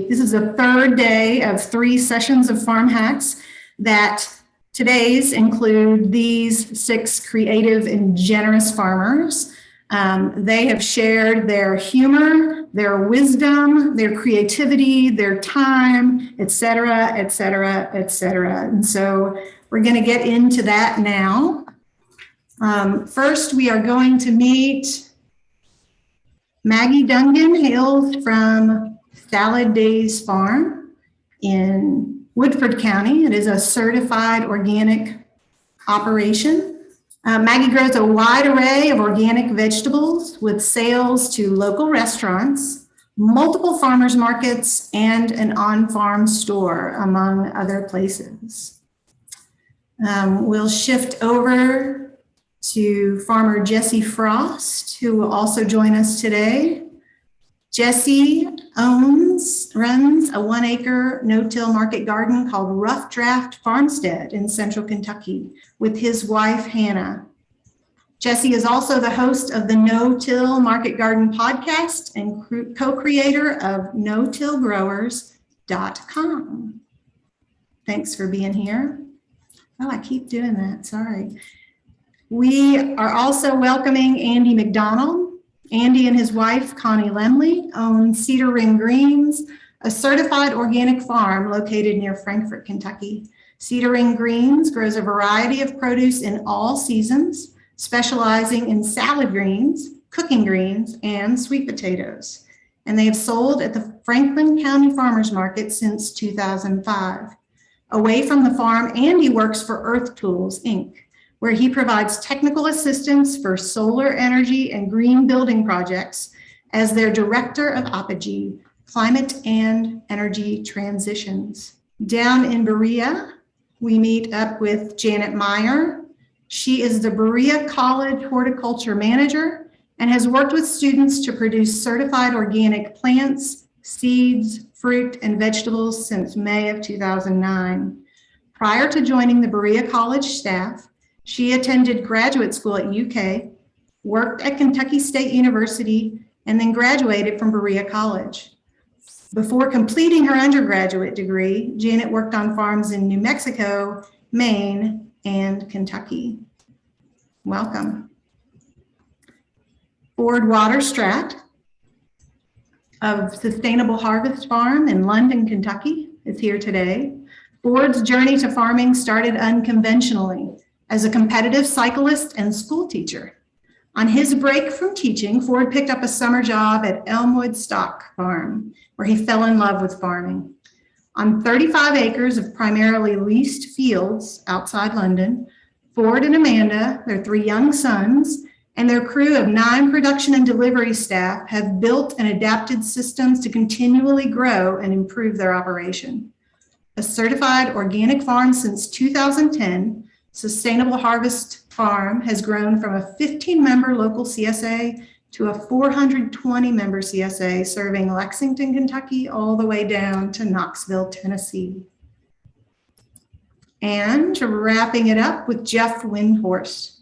This is the third day of 3 sessions of Farm Hacks that today's include these 6 creative and generous farmers. They have shared their humor, their wisdom, their creativity, their time, et cetera, et cetera, et cetera. And so we're going to get into that now. First, we are going to meet Maggie Dungan, hails from Salad Days Farm in Woodford County. It is a certified organic operation. Maggie grows a wide array of organic vegetables with sales to local restaurants, multiple farmers markets, and an on-farm store, among other places. We'll shift over to farmer Jesse Frost, who will also join us today. Jesse runs a 1-acre no-till market garden called Rough Draft Farmstead in central Kentucky with his wife, Hannah. Jesse is also the host of the No-Till Market Garden podcast and co-creator of NoTillGrowers.com. Thanks for being here. Oh, I keep doing that, sorry. We are also welcoming Andy McDonald. Andy and his wife, Connie Lemley, own Cedar Ring Greens, a certified organic farm located near Frankfort, Kentucky. Cedar Ring Greens grows a variety of produce in all seasons, specializing in salad greens, cooking greens, and sweet potatoes. And they have sold at the Franklin County Farmers Market since 2005. Away from the farm, Andy works for Earth Tools, Inc., where he provides technical assistance for solar energy and green building projects as their director of Apogee, climate and energy transitions. Down in Berea, we meet up with Janet Meyer. She is the Berea College horticulture manager and has worked with students to produce certified organic plants, seeds, fruit, and vegetables since May of 2009. Prior to joining the Berea College staff, she attended graduate school at UK, worked at Kentucky State University, and then graduated from Berea College. Before completing her undergraduate degree, Janet worked on farms in New Mexico, Maine, and Kentucky. Welcome. Ford Waterstrat of Sustainable Harvest Farm in London, Kentucky is here today. Ford's journey to farming started unconventionally as a competitive cyclist and school teacher. On his break from teaching, Ford picked up a summer job at Elmwood Stock Farm, where he fell in love with farming. On 35 acres of primarily leased fields outside London, Ford and Amanda, their 3 young sons, and their crew of 9 production and delivery staff have built and adapted systems to continually grow and improve their operation. A certified organic farm since 2010, Sustainable Harvest Farm has grown from a 15-member local CSA to a 420-member CSA serving Lexington, Kentucky, all the way down to Knoxville, Tennessee. And wrapping it up with Jeff Windhorst.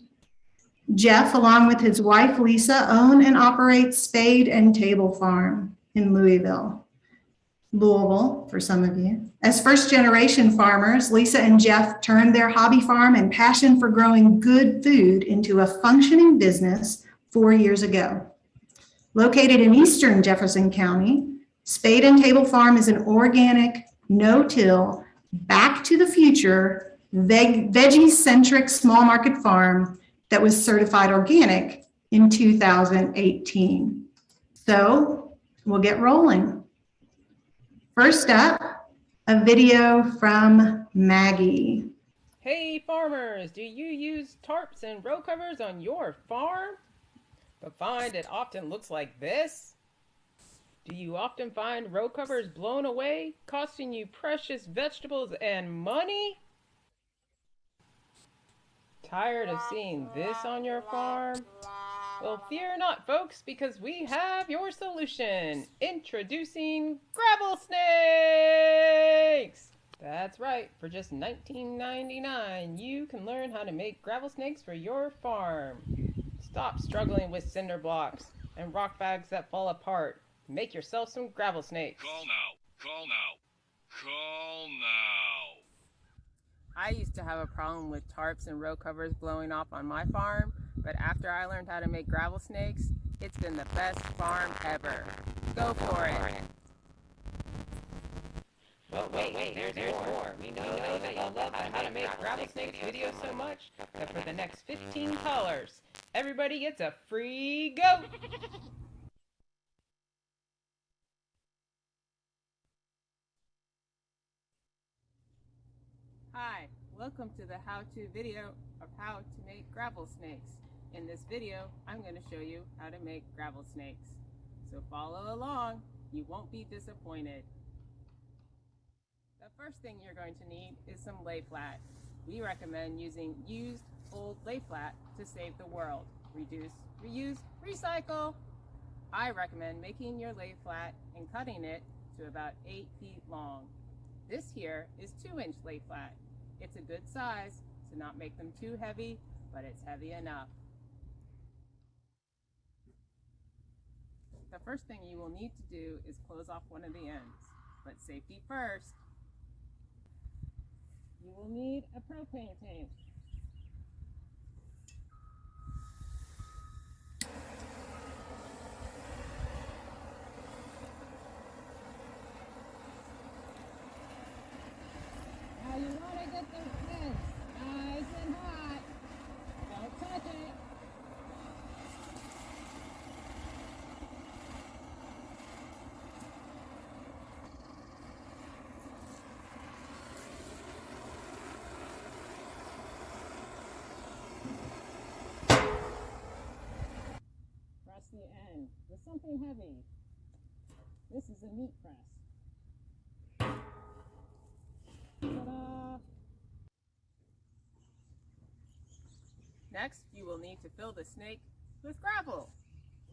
Jeff, along with his wife, Lisa, own and operate Spade and Table Farm in Louisville, for some of you. As first-generation farmers, Lisa and Jeff turned their hobby farm and passion for growing good food into a functioning business 4 years ago. Located in eastern Jefferson County, Spade and Table Farm is an organic, no-till, back-to-the-future, veggie-centric small market farm that was certified organic in 2018. So we'll get rolling. First up, a video from Maggie. Hey farmers, do you use tarps and row covers on your farm, but find it often looks like this? Do you often find row covers blown away, costing you precious vegetables and money? Tired of seeing this on your farm? Well, fear not, folks, because we have your solution. Introducing gravel snakes! That's right, for just $19.99, you can learn how to make gravel snakes for your farm. Stop struggling with cinder blocks and rock bags that fall apart. Make yourself some gravel snakes. Call now. Call I used to have a problem with tarps and row covers blowing off on my farm, but after I learned how to make gravel snakes, it's been the best farm ever. Go for it! Well, wait, there's more. We know that y'all love how to make gravel snakes videos so much that for the next 15 callers, everybody gets a free goat! Hi, welcome to the how-to video of how to make gravel snakes. In this video, I'm going to show you how to make gravel snakes. So follow along, you won't be disappointed. The first thing you're going to need is some lay flat. We recommend using used old lay flat to save the world. Reduce, reuse, recycle. I recommend making your lay flat and cutting it to about 8 feet long. This here is 2-inch lay flat. It's a good size to not make them too heavy, but it's heavy enough. The first thing you will need to do is close off one of the ends, but safety first. You will need a propane tank. Now you want to get those ends nice and hot. Don't touch it. Press the end with something heavy. This is a meat press. Ta-da! Next, you will need to fill the snake with gravel.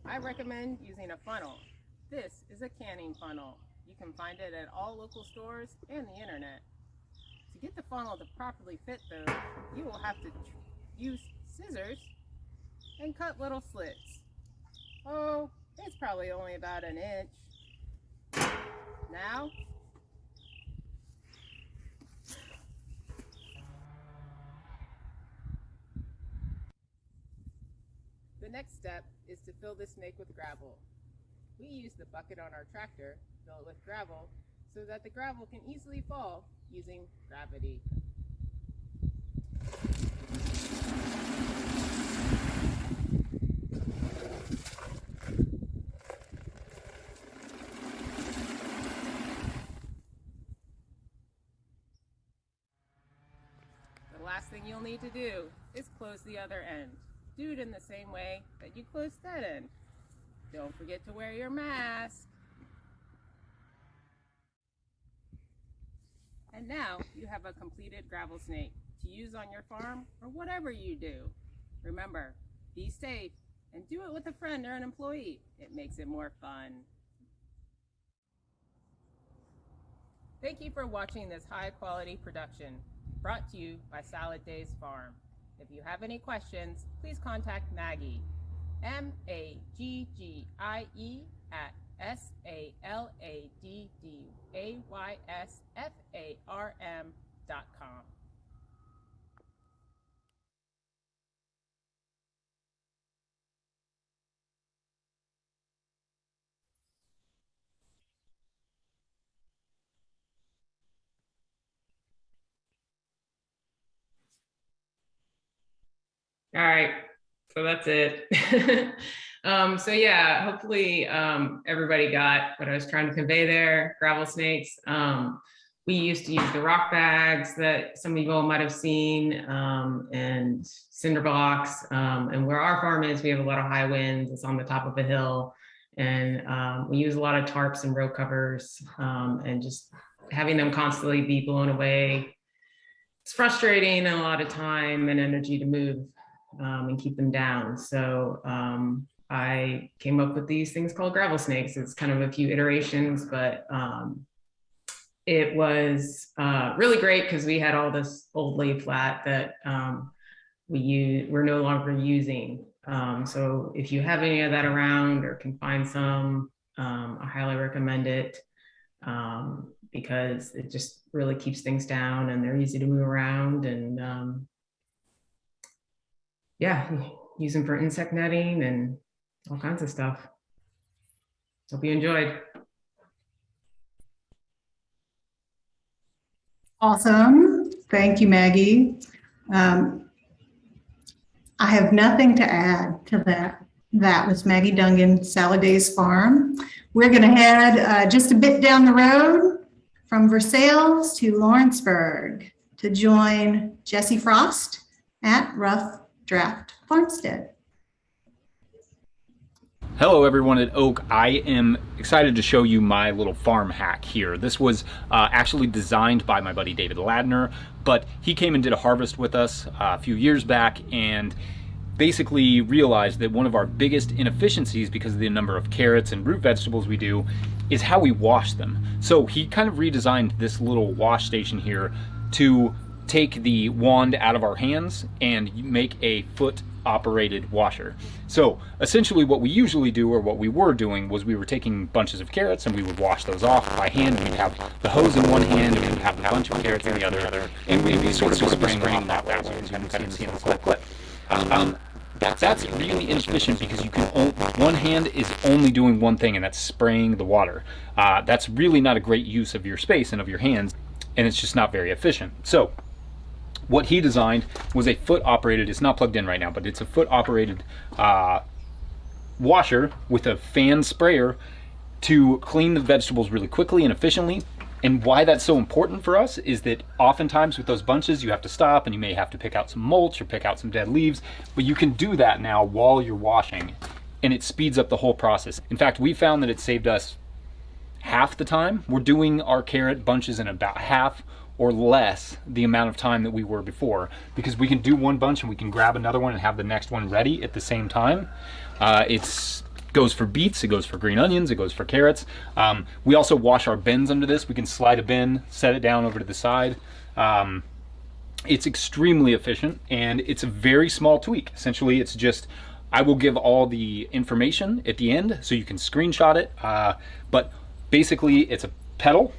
I recommend using a funnel. This is a canning funnel. You can find it at all local stores and the internet. To get the funnel to properly fit though, you will have to use scissors and cut little slits. Oh, it's probably only about 1 inch. Now, the next step is to fill the snake with gravel. We use the bucket on our tractor, fill it with gravel, so that the gravel can easily fall using gravity. The last thing you'll need to do is close the other end. Do it in the same way that you closed that end. Don't forget to wear your mask. And now you have a completed gravel snake to use on your farm or whatever you do. Remember, be safe and do it with a friend or an employee. It makes it more fun. Thank you for watching this high-quality production brought to you by Salad Days Farm. If you have any questions, please contact Maggie, Maggie at SaladDaysFarm.com. All right, so that's it. So yeah, hopefully everybody got what I was trying to convey there. Gravel snakes. We used to use the rock bags that some of you all might have seen, and cinder blocks. And where our farm is, we have a lot of high winds. It's on the top of a hill, and we use a lot of tarps and row covers, and just having them constantly be blown away. It's frustrating and a lot of time and energy to move and keep them down. So I came up with these things called gravel snakes. It's kind of a few iterations, but it was really great because we had all this old lay flat that we're no longer using. So if you have any of that around or can find some, I highly recommend it. because it just really keeps things down and they're easy to move around. And yeah, use them for insect netting and all kinds of stuff. Hope you enjoyed. Awesome. Thank you, Maggie. I have nothing to add to that. That was Maggie Dungan, Salad Days Farm. We're going to head just a bit down the road from Versailles to Lawrenceburg to join Jesse Frost at Rough Draft Farmstead. Hello everyone at Oak. I am excited to show you my little farm hack here. This was actually designed by my buddy David Ladner, but he came and did a harvest with us a few years back and basically realized that one of our biggest inefficiencies, because of the number of carrots and root vegetables we do, is how we wash them. So he kind of redesigned this little wash station here to take the wand out of our hands and make a foot operated washer. So essentially what we usually do, or what we were doing, was we were taking bunches of carrots and we would wash those off by hand. We'd have the hose in one hand and we'd have a bunch of carrots in the other, and we'd be sort of spraying them that way, as you can kind of see in the clip. That's really inefficient because you can one hand is only doing one thing, and that's spraying the water. That's really not a great use of your space and of your hands, and it's just not very efficient. So what he designed was a foot operated, it's not plugged in right now, but it's a foot operated washer with a fan sprayer to clean the vegetables really quickly and efficiently. And why that's so important for us is that oftentimes with those bunches you have to stop and you may have to pick out some mulch or pick out some dead leaves, but you can do that now while you're washing, and it speeds up the whole process. In fact, we found that it saved us half the time. We're doing our carrot bunches in about half or less the amount of time that we were before, because we can do one bunch and we can grab another one and have the next one ready at the same time. It goes for beets, it goes for green onions, it goes for carrots. We also wash our bins under this. We can slide a bin, set it down over to the side. It's extremely efficient, and it's a very small tweak. Essentially, it's just, I will give all the information at the end so you can screenshot it, but basically it's a pedal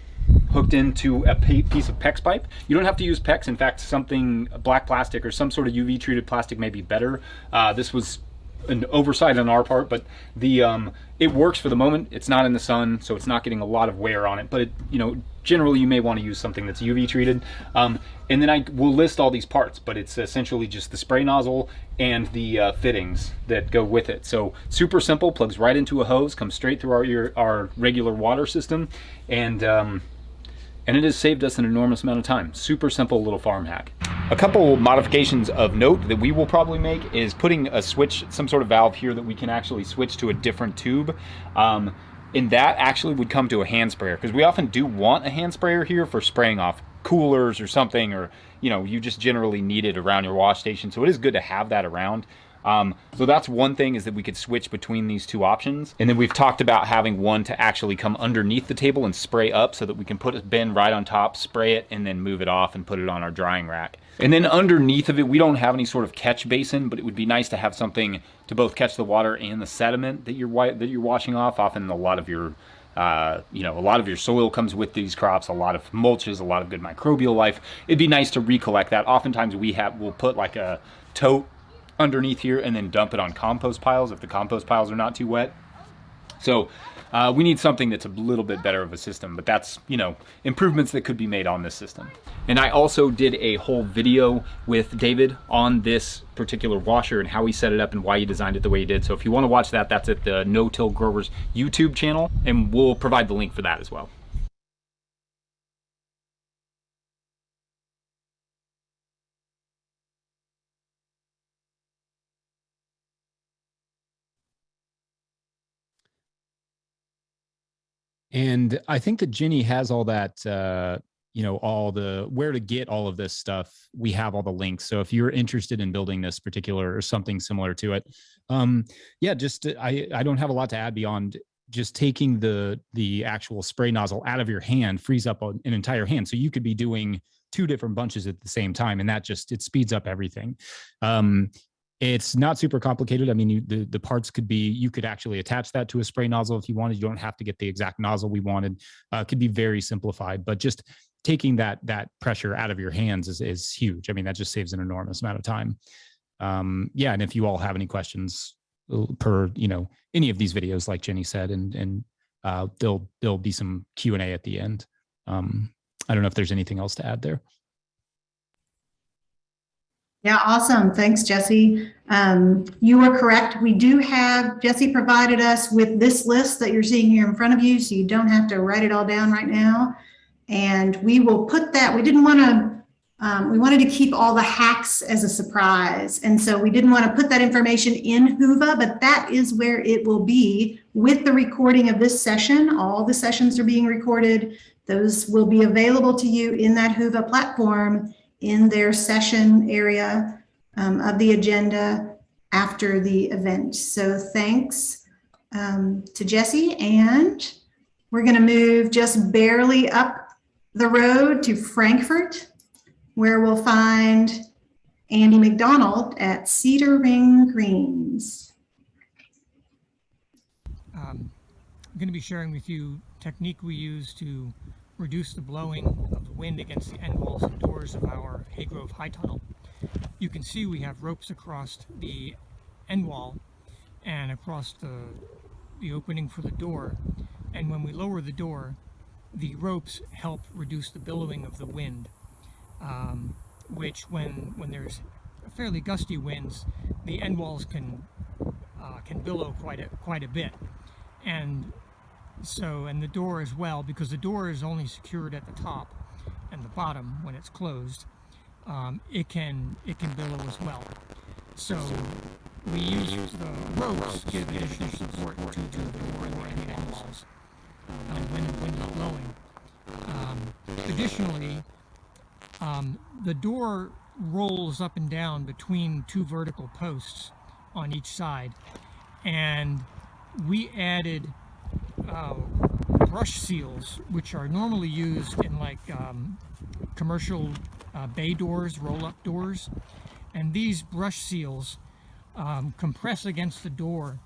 hooked into a piece of PEX pipe. You don't have to use PEX. In fact, something black plastic or some sort of UV treated plastic may be better. This was an oversight on our part, but it works for the moment. It's not in the sun, so it's not getting a lot of wear on it, but generally you may want to use something that's UV treated. And then I will list all these parts, but it's essentially just the spray nozzle and the fittings that go with it. So super simple, plugs right into a hose, comes straight through our regular water system, and it has saved us an enormous amount of time. Super simple little farm hack. A couple modifications of note that we will probably make is putting a switch, some sort of valve here that we can actually switch to a different tube. And that actually would come to a hand sprayer, because we often do want a hand sprayer here for spraying off coolers or something, or you just generally need it around your wash station. So it is good to have that around. So that's one thing, is that we could switch between these two options. And then we've talked about having one to actually come underneath the table and spray up, so that we can put a bin right on top, spray it, and then move it off and put it on our drying rack. And then underneath of it, we don't have any sort of catch basin, but it would be nice to have something to both catch the water and the sediment that you're washing off. Often a lot of your a lot of your soil comes with these crops, a lot of mulches, a lot of good microbial life. It'd be nice to recollect that. Oftentimes we'll put like a tote underneath here and then dump it on compost piles if the compost piles are not too wet. So we need something that's a little bit better of a system, but that's, improvements that could be made on this system. And I also did a whole video with David on this particular washer and how he set it up and why he designed it the way he did. So if you want to watch that, that's at the No Till Growers YouTube channel, and we'll provide the link for that as well. And I think that Ginny has all that, all the where to get all of this stuff. We have all the links. So if you're interested in building this particular or something similar to it, I don't have a lot to add beyond just taking the actual spray nozzle out of your hand frees up an entire hand. So you could be doing two different bunches at the same time, and that it speeds up everything. It's not super complicated. I mean, the parts could be, you could actually attach that to a spray nozzle if you wanted. You don't have to get the exact nozzle we wanted. It could be very simplified, but just taking that pressure out of your hands is huge. I mean, that just saves an enormous amount of time. Yeah, and if you all have any questions per, any of these videos, like Jenny said, and there'll be some Q&A at the end. I don't know if there's anything else to add there. Yeah, awesome. Thanks, Jesse. You are correct. We do have, Jesse provided us with this list that you're seeing here in front of you, so you don't have to write it all down right now. And we will put that, we didn't want to, we wanted to keep all the hacks as a surprise. And so we didn't want to put that information in Whova, but that is where it will be with the recording of this session. All the sessions are being recorded. Those will be available to you in that Whova platform in their session area of the agenda after the event. So thanks to Jesse, and we're going to move just barely up the road to Frankfurt, where we'll find Andy McDonald at Cedar Ring Greens. I'm going to be sharing with you technique we use to reduce the blowing of the wind against the end walls and doors of our Haygrove High Tunnel. You can see we have ropes across the end wall and across the opening for the door. And when we lower the door, the ropes help reduce the billowing of the wind, which when there's fairly gusty winds, the end walls can billow quite a bit. And the door as well, because the door is only secured at the top and the bottom when it's closed, it can billow as well. So we use the ropes to give additional support to the door and the end walls when the wind is blowing. Additionally, the door rolls up and down between two vertical posts on each side, and we added brush seals, which are normally used in like commercial bay doors, roll-up doors, and these brush seals compress against the door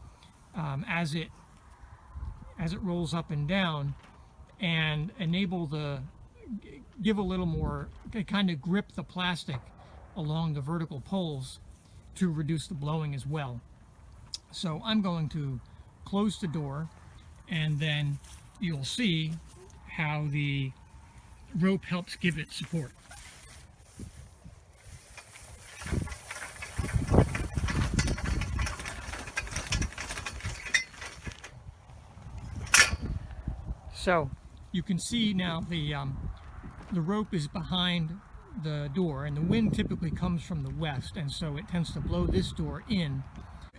as it rolls up and down, and give a little more, kind of grip the plastic along the vertical poles to reduce the blowing as well. So I'm going to close the door, and then you'll see how the rope helps give it support. So you can see now the rope is behind the door, and the wind typically comes from the west, and so it tends to blow this door in.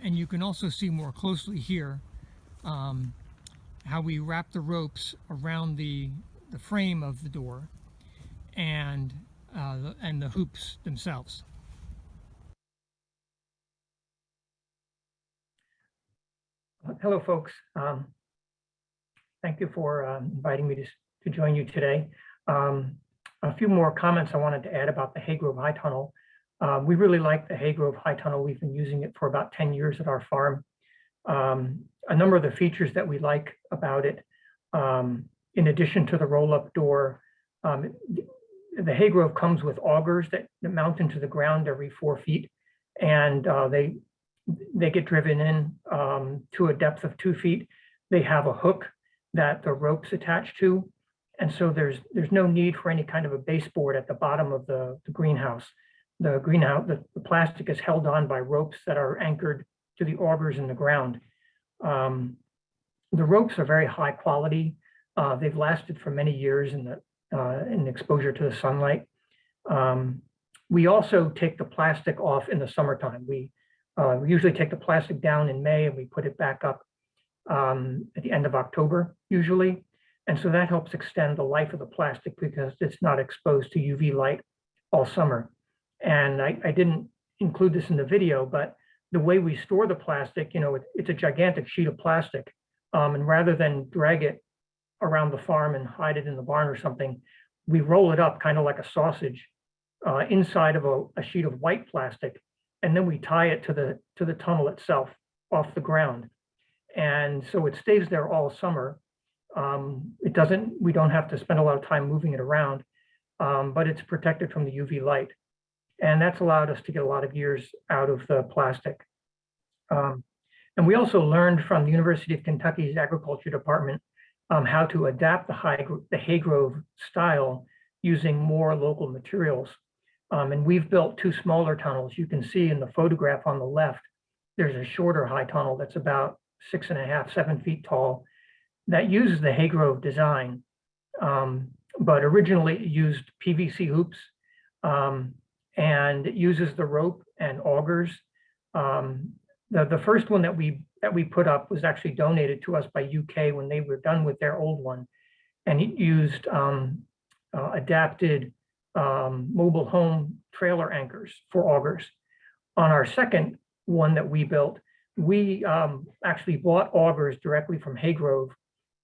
And you can also see more closely here how we wrap the ropes around the frame of the door and the hoops themselves. Hello, folks. Thank you for inviting me to join you today. A few more comments I wanted to add about the Haygrove High Tunnel. We really like the Haygrove High Tunnel. We've been using it for about 10 years at our farm. A number of the features that we like about it, in addition to the roll-up door, the Haygrove comes with augers that mount into the ground every 4 feet, and they get driven in to a depth of 2 feet. They have a hook that the rope's attached to, and so there's no need for any kind of a baseboard at the bottom of the greenhouse. The plastic is held on by ropes that are anchored to the augers in the ground. The ropes are very high quality. They've lasted for many years in exposure to the sunlight. We also take the plastic off in the summertime. We usually take the plastic down in May, and we put it back up at the end of October, usually. And so that helps extend the life of the plastic because it's not exposed to UV light all summer. And I didn't include this in the video, but the way we store the plastic, it's a gigantic sheet of plastic. And rather than drag it around the farm and hide it in the barn or something, we roll it up kind of like a sausage inside of a sheet of white plastic. and then we tie it to the tunnel itself off the ground. And so it stays there all summer. We don't have to spend a lot of time moving it around, but it's protected from the UV light. And that's allowed us to get a lot of years out of the plastic. And we also learned from the University of Kentucky's Agriculture Department how to adapt the haygrove style using more local materials. And we've built 2 smaller tunnels. You can see in the photograph on the left, there's a shorter high tunnel that's about 6.5, 7 feet tall that uses the haygrove design. But originally it used PVC hoops, and it uses the rope and augers. The first one that we put up was actually donated to us by UK when they were done with their old one, and it used adapted mobile home trailer anchors for augers. On our second one that we built, we actually bought augers directly from Haygrove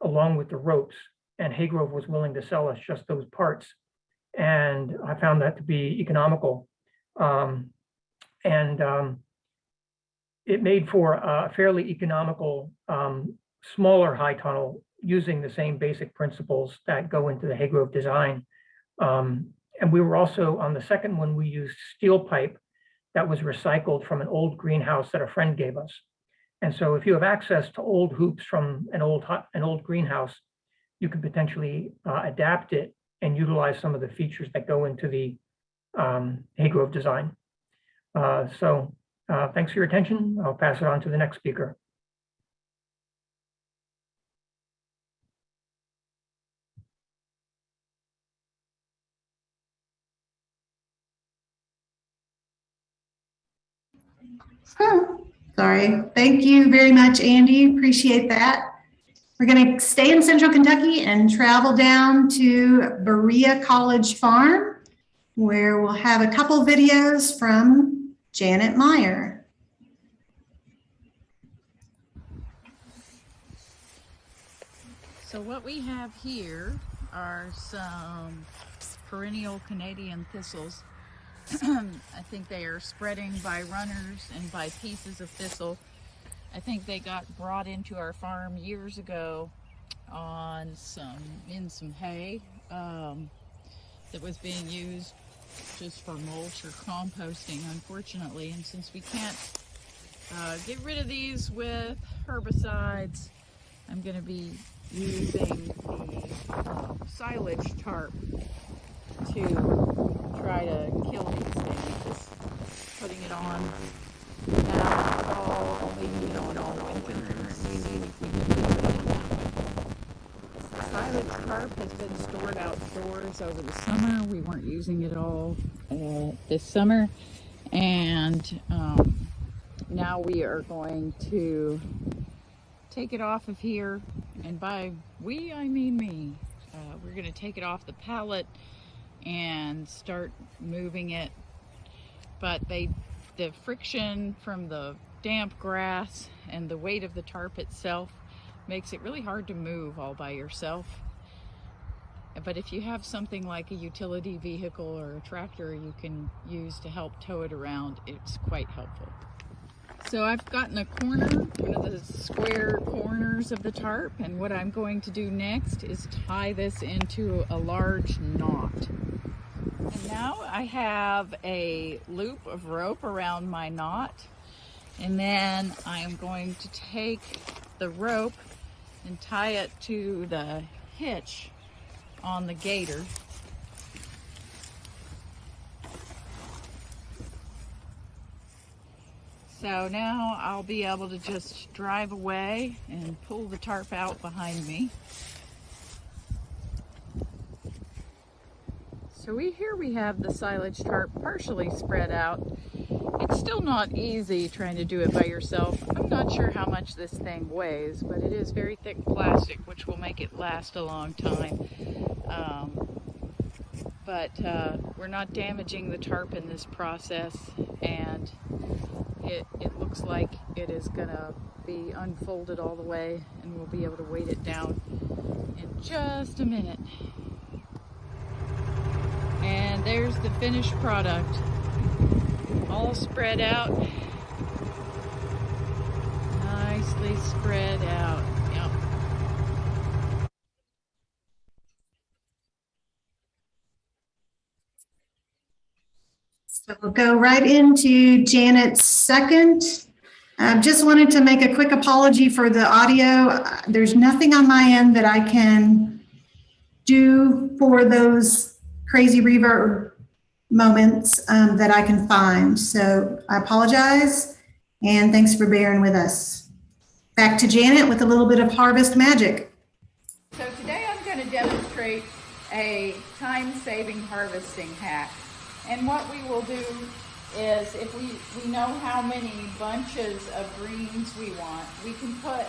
along with the ropes, and Haygrove was willing to sell us just those parts. And I found that to be economical. It made for a fairly economical, smaller high tunnel using the same basic principles that go into the Haygrove design. And we were also, on the second one, we used steel pipe that was recycled from an old greenhouse that a friend gave us. And so if you have access to old hoops from an old greenhouse, you could potentially adapt it and utilize some of the features that go into the Haygrove design. Thanks for your attention. I'll pass it on to the next speaker. Sorry. Thank you very much, Andy. Appreciate that. We're going to stay in Central Kentucky and travel down to Berea College Farm, where we'll have a couple videos from Janet Meyer. So what we have here are some perennial Canadian thistles. I think they are spreading by runners and by pieces of thistle. I think they got brought into our farm years ago in some hay that was being used just for mulch or composting, unfortunately. And since we can't get rid of these with herbicides, I'm going to be using the silage tarp to try to kill these things. Just putting it on now, leaving it on all winter, seeing if we can leave it in. The silage tarp has been stored outdoors over the summer. We weren't using it all this summer, and now we are going to take it off of here, and by we I mean me. We're going to take it off the pallet and start moving it, but the friction from the damp grass and the weight of the tarp itself makes it really hard to move all by yourself. But if you have something like a utility vehicle or a tractor you can use to help tow it around, it's quite helpful. So I've gotten a corner, one of the square corners of the tarp, and what I'm going to do next is tie this into a large knot. And now I have a loop of rope around my knot, and then I am going to take the rope and tie it to the hitch on the gator. So now I'll be able to just drive away and pull the tarp out behind me. So here we have the silage tarp partially spread out. It's still not easy trying to do it by yourself. I'm not sure how much this thing weighs, but it is very thick plastic, which will make it last a long time. We're not damaging the tarp in this process, and it looks like it is gonna be unfolded all the way, and we'll be able to weight it down in just a minute. And there's the finished product, all spread out. Nicely spread out. Yep. So we'll go right into Janet's second. Just wanted to make a quick apology for the audio. There's nothing on my end that I can do for those crazy reverb moments that I can find. So I apologize, and thanks for bearing with us. Back to Janet with a little bit of harvest magic. So today I'm going to demonstrate a time-saving harvesting hack. And what we will do is, if we know how many bunches of greens we want, we can put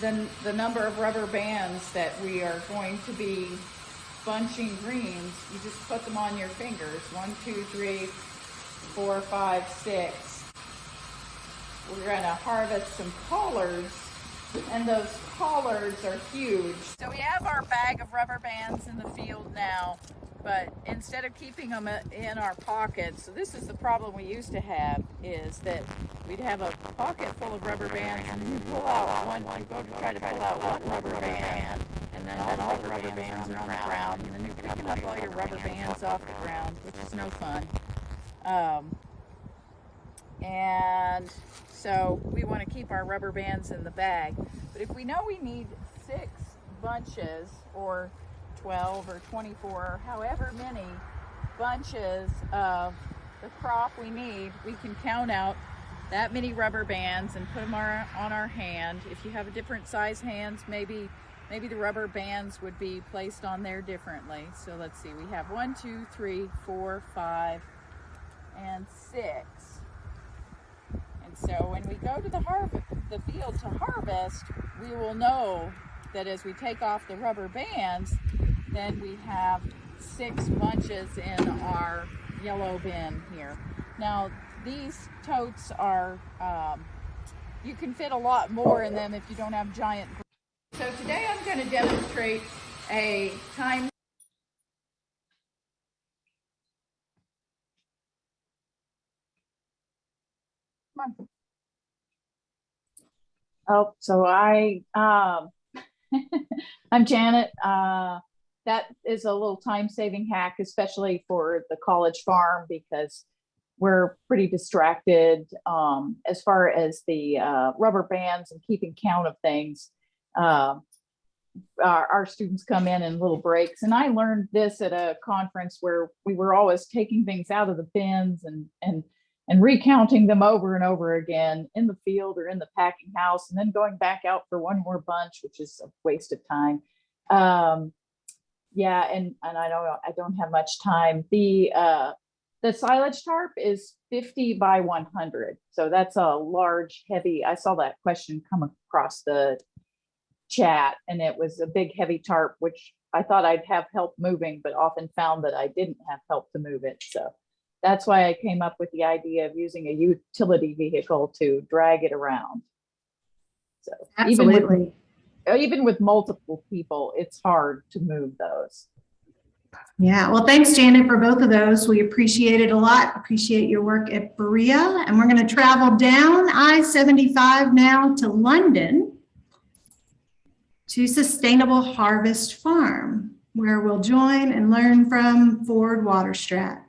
the number of rubber bands that we are going to be bunching greens. You just put them on your fingers. 1, 2, 3, 4, 5, 6. We're going to harvest some collards, and those collards are huge. So we have our bag of rubber bands in the field now, but instead of keeping them in our pockets, so this is the problem we used to have, is that we'd have a pocket full of rubber bands, and you pull out one, you go to try to pull out one rubber band, and then all the rubber bands are on the ground, and then you're picking up all your rubber bands off the ground, which is no fun. And so we want to keep our rubber bands in the bag. But if we know we need 6 bunches, or 12 or 24, or however many bunches of the crop we need, we can count out that many rubber bands and put them on our hand. If you have a different size hands, maybe the rubber bands would be placed on there differently. So let's see, we have 1, 2, 3, 4, 5, and 6. And so when we go to the field to harvest, we will know that as we take off the rubber bands, then we have 6 bunches in our yellow bin here. Now, these totes are, you can fit a lot more in them if you don't have giant. So today I'm going to demonstrate a time. Come on. Oh, so I'm Janet. That is a little time-saving hack, especially for the college farm, because we're pretty distracted as far as the rubber bands and keeping count of things. Our students come in little breaks, and I learned this at a conference where we were always taking things out of the bins and recounting them over and over again in the field or in the packing house, and then going back out for one more bunch, which is a waste of time. Yeah, and I don't have much time. The silage tarp is 50 by 100. So that's a large, heavy, I saw that question come across the chat, and it was a big, heavy tarp, which I thought I'd have help moving, but often found that I didn't have help to move it. So that's why I came up with the idea of using a utility vehicle to drag it around. So Absolutely. even with multiple people, it's hard to move those. Yeah, well, thanks, Janet, for both of those. We appreciate it a lot. Appreciate your work at Berea. And we're going to travel down I-75 now to London to Sustainable Harvest Farm, where we'll join and learn from Ford Waterstrat.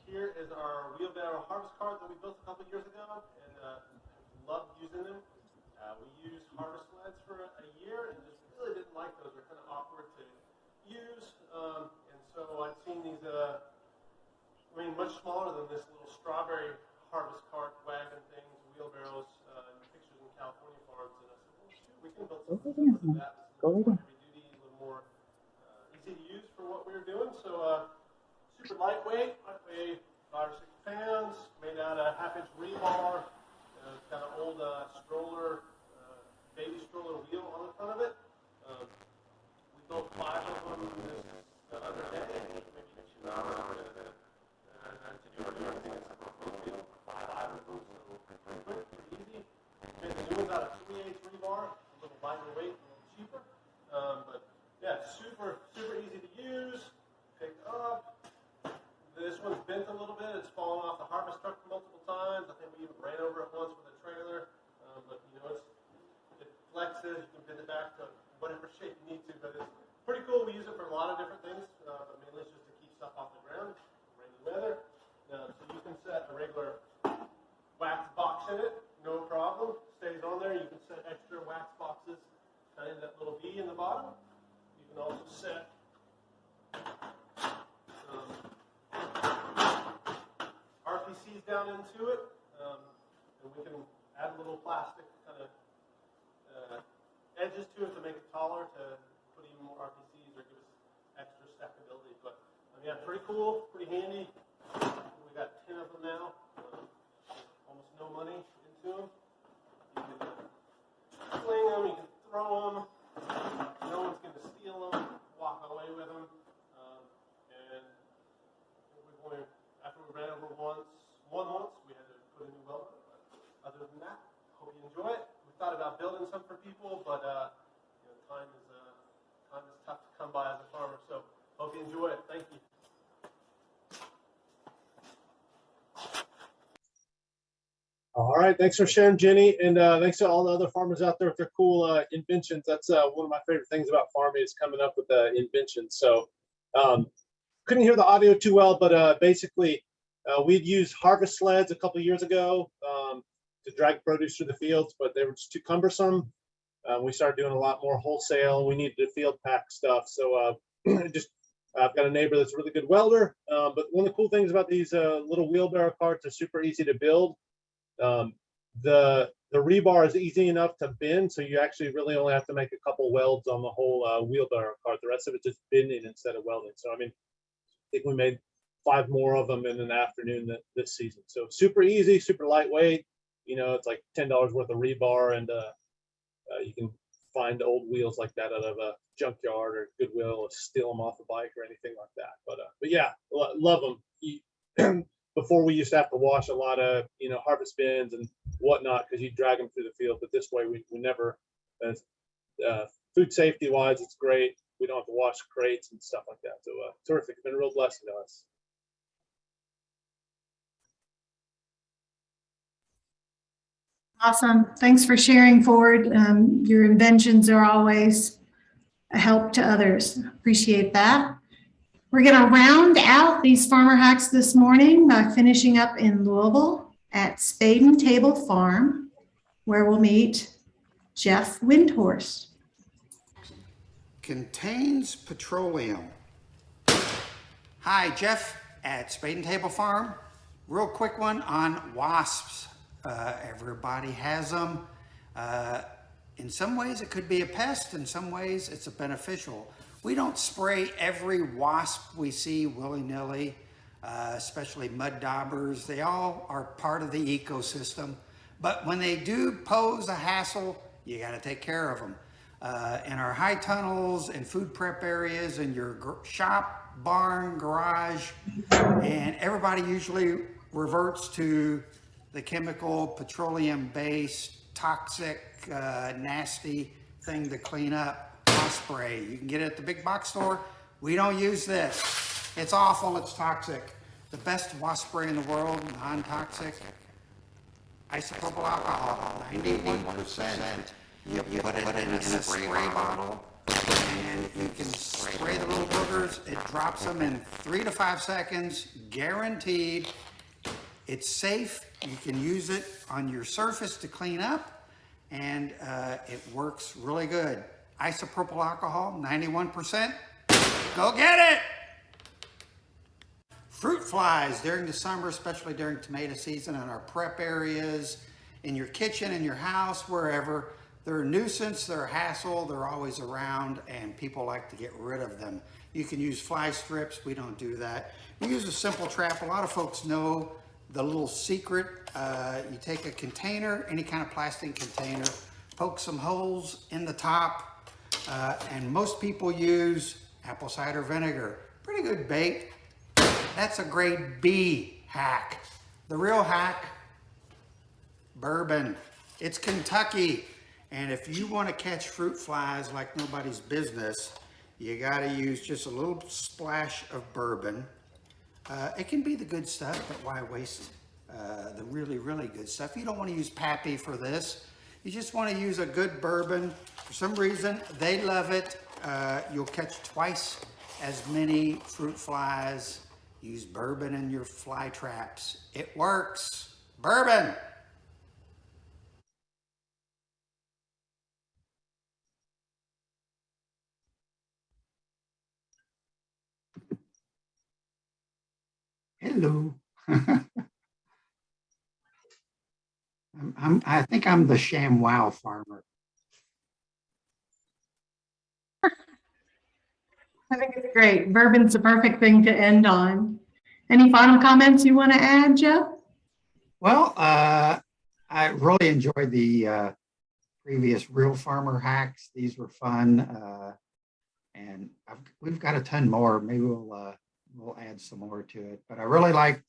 Here is our Wheelbarrow Harvest Car that we built a couple years ago, and loved using them. We used harvest sleds for a year and just really didn't like those. They're kind of awkward to use, and so I'd seen these, much smaller than this little strawberry harvest cart wagon things, wheelbarrows, pictures in California farms, and I said, well, shoot, we can build something similar to that. It's a little more heavy duty, a little more easy to use for what we were doing. So super lightweight, might weigh 5 or 6 pounds, made out of 1/2-inch rebar. It's got an old stroller, baby stroller wheel on the front of it. We built 5 of them the other day, maybe 2 hours to do everything except for the wheel. 5 of them, so quick, easy. Made the new ones out of 3/8 rebar, a little lighter weight, a little cheaper. But yeah, super easy to use. Pick up. This one lot of different things, but mainly it's just to keep stuff off the ground, rainy weather. So you can set a regular wax box in it, no problem. Stays on there. You can set extra wax boxes kind of in that little V in the bottom. You can also set RPCs down into it, and we can add a little plastic kind of edges to it to make it taller to put even more RPCs or give us extra stackability. But yeah, pretty cool, pretty handy. We got 10 of them now. Almost no money into them. You can sling them, you can throw them. No one's going to steal them, walk away with them. And we've only, after we ran over once, we had to put a new welder. But other than that, hope you enjoy it. We thought about building some for people, but time is tough to come by as a farmer. So hope you enjoy it. Thank you. All right, thanks for sharing, Jenny, and thanks to all the other farmers out there with their cool inventions. That's one of my favorite things about farming is coming up with inventions. So couldn't hear the audio too well, but basically we'd used harvest sleds a couple of years ago to drag produce through the fields, but they were just too cumbersome. We started doing a lot more wholesale. We needed to field pack stuff. So I've got a neighbor that's a really good welder. But one of the cool things about these little wheelbarrow carts are super easy to build. The rebar is easy enough to bend, so you actually really only have to make a couple welds on the whole wheelbarrow cart. The rest of it just bending instead of welding. So I mean, I think we made 5 more of them in an afternoon this season. So super easy, super lightweight. It's like $10 worth of rebar, and you can find old wheels like that out of a junkyard or Goodwill, or steal them off a bike or anything like that. But yeah, love them. Before we used to have to wash a lot of harvest bins and whatnot because you drag them through the field, but this way we never food safety wise it's great. We don't have to wash crates and stuff like that. So terrific. It's been a real blessing to us. Awesome. Thanks for sharing, Ford. Your inventions are always a help to others. Appreciate that. We're going to round out these farmer hacks this morning by finishing up in Louisville at Spade and Table Farm, where we'll meet Jeff Windhorst. Contains petroleum. Hi, Jeff at Spade and Table Farm. Real quick one on wasps. Everybody has them. In some ways it could be a pest, in some ways it's a beneficial. We don't spray every wasp we see willy-nilly, especially mud daubers. They all are part of the ecosystem. But when they do pose a hassle, you got to take care of them. In our high tunnels and food prep areas, in your shop, barn, garage, and everybody usually reverts to the chemical, petroleum-based, toxic, nasty thing to clean up. Wasp spray. You can get it at the big box store. We don't use this. It's awful. It's toxic. The best wasp spray in the world, non-toxic, isopropyl alcohol, 91%. You put it in a spray bottle, and you can spray the little boogers. It drops them in 3 to 5 seconds, guaranteed. It's safe. You can use it on your surface to clean up, and it works really good. Isopropyl alcohol, 91%. Go get it! Fruit flies during the summer, especially during tomato season in our prep areas, in your kitchen, in your house, wherever. They're a nuisance, they're a hassle, they're always around, and people like to get rid of them. You can use fly strips. We don't do that. We use a simple trap. A lot of folks know the little secret. You take a container, any kind of plastic container, poke some holes in the top, and most people use apple cider vinegar. Pretty good bait. That's a grade B hack. The real hack, bourbon. It's Kentucky. And if you want to catch fruit flies like nobody's business, you got to use just a little splash of bourbon. It can be the good stuff, but why waste the really, really good stuff? You don't want to use Pappy for this. You just want to use a good bourbon. For some reason, they love it. You'll catch twice as many fruit flies. Use bourbon in your fly traps. It works. Bourbon. Hello. I think I'm the ShamWow farmer. I think it's great. Bourbon's the perfect thing to end on. Any final comments you want to add, Jeff? Well, I really enjoyed the previous real farmer hacks. These were fun, and we've got a ton more. Maybe we'll add some more to it. But I really liked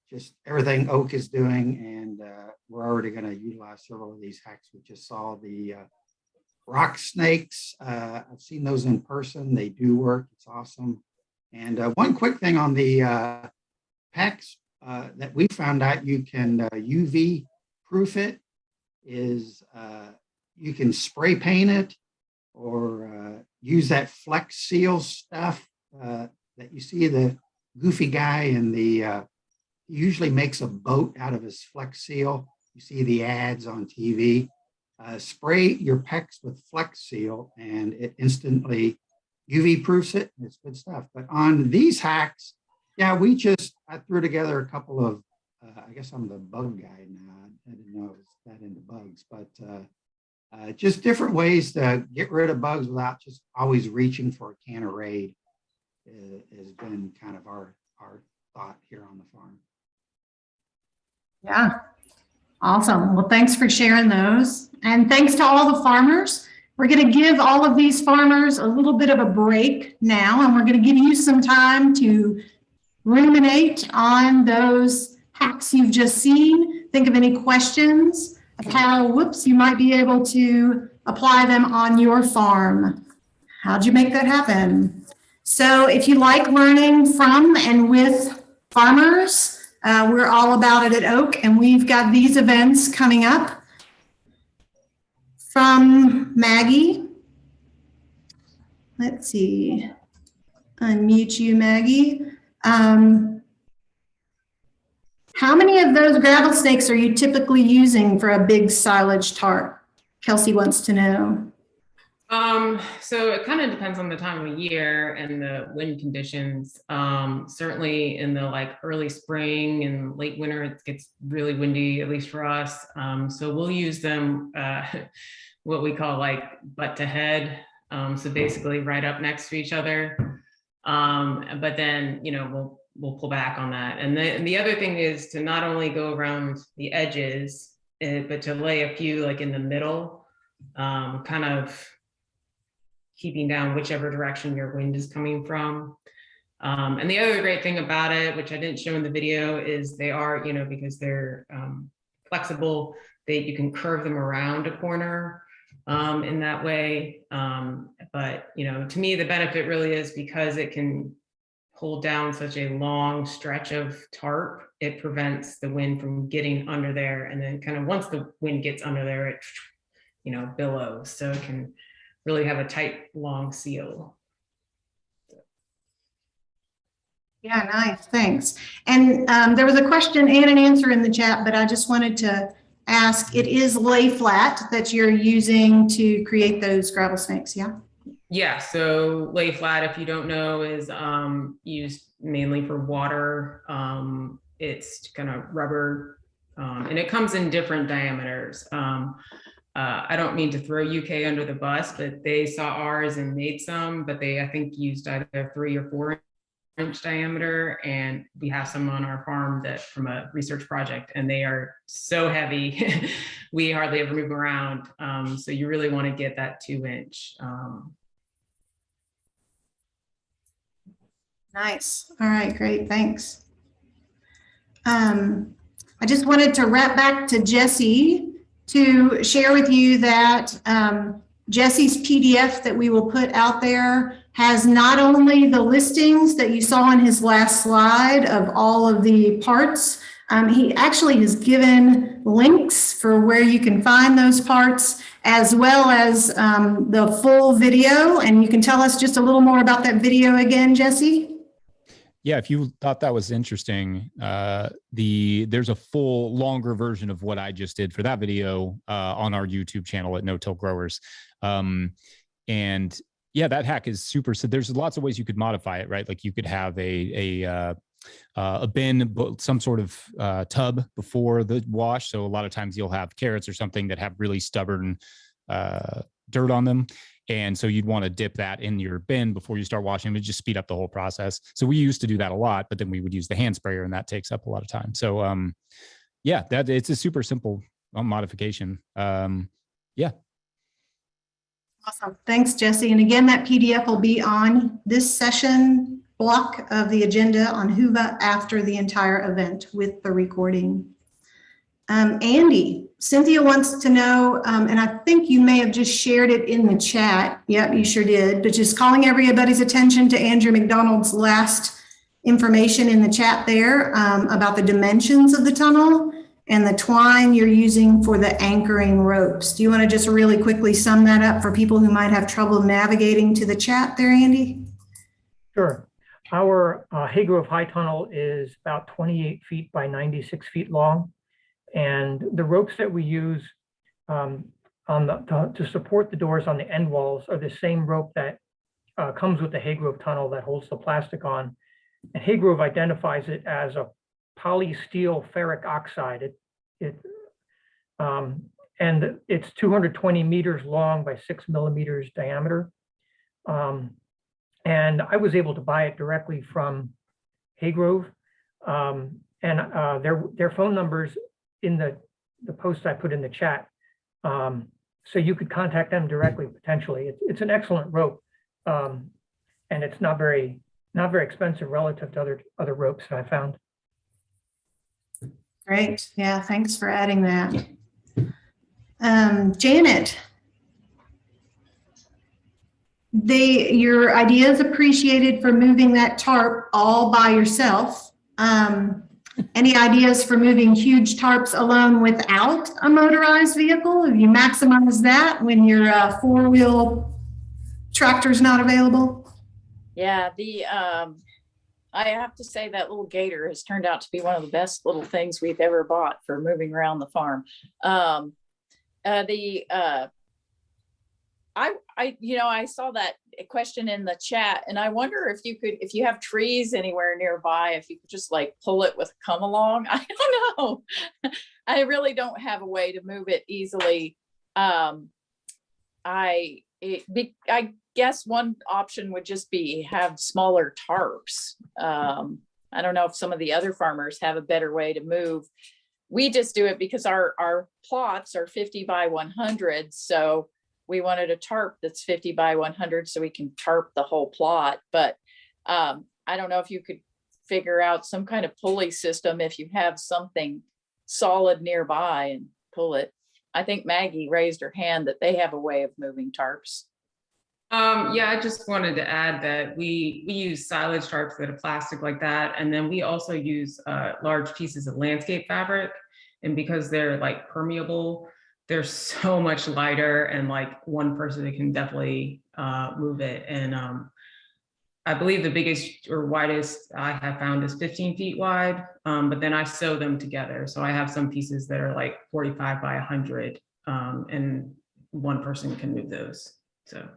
just everything Oak is doing, and we're already going to utilize several of these hacks. We just saw the rock snakes. I've seen those in person. They do work. It's awesome. And one quick thing on the packs that we found out you can UV proof it is you can spray paint it or use that Flex Seal stuff that you see the goofy guy in the he usually makes a boat out of his Flex Seal. You see the ads on TV. Spray your PEX with Flex Seal and it instantly UV proofs it. It's good stuff. But on these hacks, yeah, I threw together a couple of, I guess I'm the bug guy now. I didn't know I was that into bugs, but just different ways to get rid of bugs without just always reaching for a can of Raid has been kind of our thought here on the farm. Yeah, awesome. Well, thanks for sharing those. And thanks to all the farmers. We're going to give all of these farmers a little bit of a break now, and we're going to give you some time to ruminate on those hacks you've just seen. Think of any questions of how, you might be able to apply them on your farm. How'd you make that happen? So if you like learning from and with farmers, we're all about it at Oak, and we've got these events coming up. From Maggie. Let's see. Unmute you, Maggie. How many of those gravel snakes are you typically using for a big silage tarp? Kelsey wants to know. So it kind of depends on the time of year and the wind conditions. Certainly in the early spring and late winter, it gets really windy, at least for us. So we'll use them, what we call butt to head. So basically right up next to each other. But then, we'll pull back on that. And the other thing is to not only go around the edges, but to lay a few in the middle, kind of keeping down whichever direction your wind is coming from. And the other great thing about it, which I didn't show in the video, is they are, because they're flexible, you can curve them around a corner in that way. But, to me, the benefit really is because it can hold down such a long stretch of tarp, it prevents the wind from getting under there. And then kind of once the wind gets under there, it, billows. So it can really have a tight, long seal. Yeah, nice, thanks. And there was a question and an answer in the chat, but I just wanted to ask, it is lay flat that you're using to create those gravel snakes, yeah? Yeah, so lay flat, if you don't know, is used mainly for water. It's kind of rubber, and it comes in different diameters. I don't mean to throw UK under the bus, but they saw ours and made some, but they, I think, used either 3 or 4 inch diameter. And we have some on our farm that from a research project, and they are so heavy, we hardly ever move around. So you really want to get that 2 inch. Nice. All right, great, thanks. I just wanted to wrap back to Jesse to share with you that Jesse's PDF that we will put out there has not only the listings that you saw on his last slide of all of the parts, he actually has given links for where you can find those parts, as well as the full video. And you can tell us just a little more about that video again, Jesse? Yeah, if you thought that was interesting, there's a full longer version of what I just did for that video on our YouTube channel at No Till Growers. And yeah, that hack is super. So there's lots of ways you could modify it, right? Like you could have a bin, some sort of tub before the wash. So a lot of times you'll have carrots or something that have really stubborn dirt on them. And so you'd want to dip that in your bin before you start washing them to just speed up the whole process. So we used to do that a lot, but then we would use the hand sprayer and that takes up a lot of time. So yeah, it's a super simple modification. Yeah. Awesome. Thanks, Jesse. And again, that PDF will be on this session block of the agenda on Whova after the entire event with the recording. Andy, Cynthia wants to know, and I think you may have just shared it in the chat. Yep, you sure did. But just calling everybody's attention to Andrew McDonald's last information in the chat there about the dimensions of the tunnel and the twine you're using for the anchoring ropes. Do you want to just really quickly sum that up for people who might have trouble navigating to the chat there, Andy? Sure. Our Haygrove High Tunnel is about 28 feet by 96 feet long. And the ropes that we use to support the doors on the end walls are the same rope that comes with the Haygrove tunnel that holds the plastic on. And Haygrove identifies it as a polysteel ferric oxide. And it's 220 meters long by 6 millimeters diameter. And I was able to buy it directly from Haygrove. And their phone numbers in the post I put in the chat. So you could contact them directly, potentially. It's an excellent rope. And it's not very expensive relative to other ropes that I found. Great. Yeah, thanks for adding that. Janet, your idea is appreciated for moving that tarp all by yourself. Any ideas for moving huge tarps alone without a motorized vehicle? Have you maximized that when your four-wheel tractor's not available? Yeah, I have to say that little gator has turned out to be one of the best little things we've ever bought for moving around the farm. I saw that question in the chat, and I wonder if you have trees anywhere nearby, if you could just like pull it with a come along. I don't know. I really don't have a way to move it easily. I guess one option would just be have smaller tarps. I don't know if some of the other farmers have a better way to move. We just do it because our plots are 50 by 100. So we wanted a tarp that's 50 by 100 so we can tarp the whole plot. But I don't know if you could figure out some kind of pulley system if you have something solid nearby and pull it. I think Maggie raised her hand that they have a way of moving tarps. Yeah, I just wanted to add that we use silage tarps that are plastic like that. And then we also use large pieces of landscape fabric. And because they're like permeable, they're so much lighter, and like one person can definitely move it. And I believe the biggest or widest I have found is 15 feet wide, but then I sew them together. So I have some pieces that are like 45 by 100, and one person can move those. So.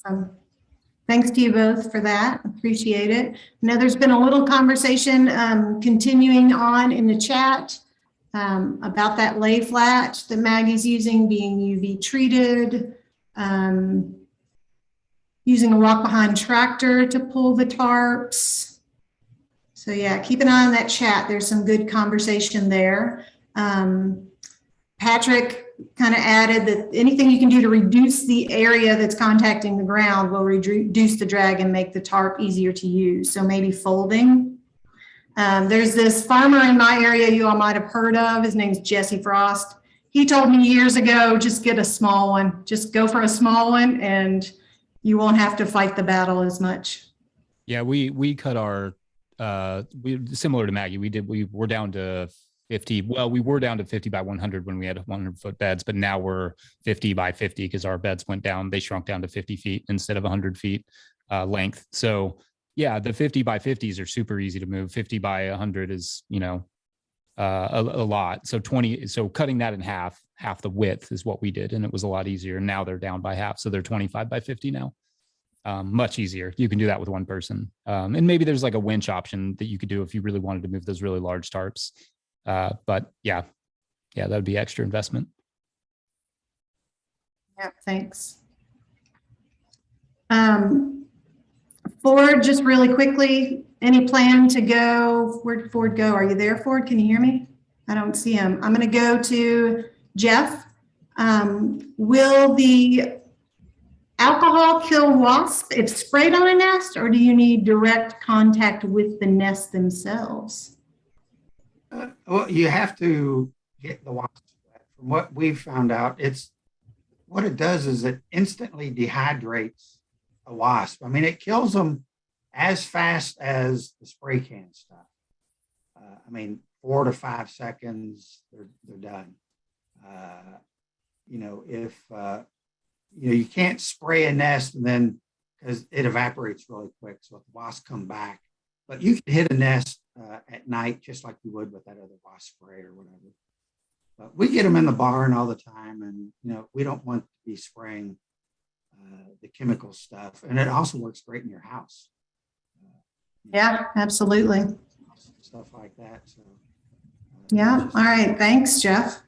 Awesome. Thanks to you both for that. Appreciate it. Now there's been a little conversation continuing on in the chat about that lay flat that Maggie's using being UV treated, using a walk behind tractor to pull the tarps. So yeah, keep an eye on that chat. There's some good conversation there. Patrick kind of added that anything you can do to reduce the area that's contacting the ground will reduce the drag and make the tarp easier to use. So maybe folding. There's this farmer in my area you all might have heard of. His name's Jesse Frost. He told me years ago, just get a small one. Just go for a small one and you won't have to fight the battle as much. Yeah, we cut our, similar to Maggie, we're down to 50. Well, we were down to 50 by 100 when we had 100-foot beds, but now we're 50 by 50 because our beds went down. They shrunk down to 50 feet instead of 100 feet length. So yeah, the 50 by 50s are super easy to move. 50 by 100 is, you know, a lot. So cutting that in half the width is what we did. And it was a lot easier. And now they're down by half. So they're 25 by 50 now. Much easier. You can do that with one person. And maybe there's like a winch option that you could do if you really wanted to move those really large tarps. But yeah, that would be extra investment. Yeah, thanks. Ford, just really quickly, any plan to go? Where'd Ford go? Are you there, Ford? Can you hear me? I don't see him. I'm going to go to Jeff. Will the alcohol kill wasp if sprayed on a nest, or do you need direct contact with the nest themselves? Well, you have to get the wasp wet. From what we've found out, what it does is it instantly dehydrates a wasp. I mean, it kills them as fast as the spray can stuff. I mean, 4 to 5 seconds, they're done. You can't spray a nest and then because it evaporates really quick. So if the wasps come back, but you can hit a nest at night just like you would with that other wasp spray or whatever. But we get them in the barn all the time, and we don't want to be spraying the chemical stuff. And it also works great in your house. Yeah, absolutely. Stuff like that. So. Yeah. All right. Thanks, Jeff.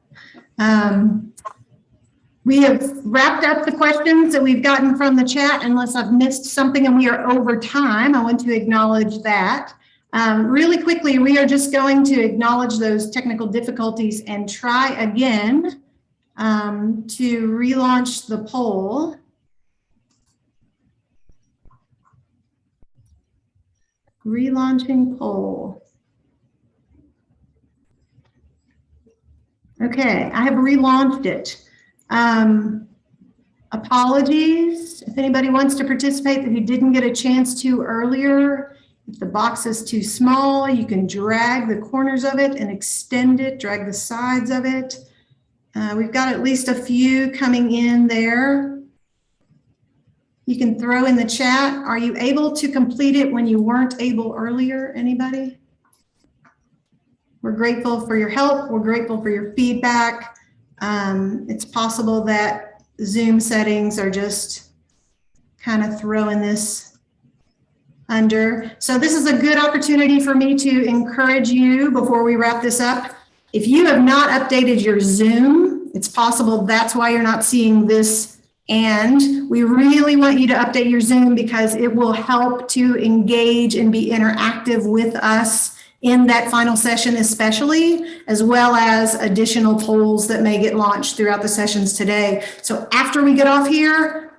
We have wrapped up the questions that we've gotten from the chat, unless I've missed something and we are over time. I want to acknowledge that. Really quickly, we are just going to acknowledge those technical difficulties and try again to relaunch the poll. Relaunching poll. Okay, I have relaunched it. Apologies if anybody wants to participate that who didn't get a chance to earlier. If the box is too small, you can drag the corners of it and extend it, drag the sides of it. We've got at least a few coming in there. You can throw in the chat. Are you able to complete it when you weren't able earlier? Anybody? We're grateful for your help. We're grateful for your feedback. It's possible that Zoom settings are just kind of throwing this under. So this is a good opportunity for me to encourage you before we wrap this up. If you have not updated your Zoom, it's possible that's why you're not seeing this. And we really want you to update your Zoom because it will help to engage and be interactive with us in that final session especially, as well as additional polls that may get launched throughout the sessions today. So after we get off here,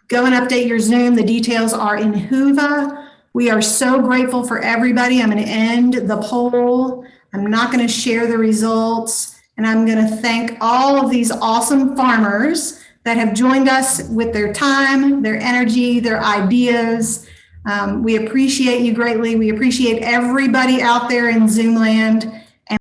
go and update your Zoom. The details are in Whova. We are so grateful for everybody. I'm going to end the poll. I'm not going to share the results. And I'm going to thank all of these awesome farmers that have joined us with their time, their energy, their ideas. We appreciate you greatly. We appreciate everybody out there in Zoom land.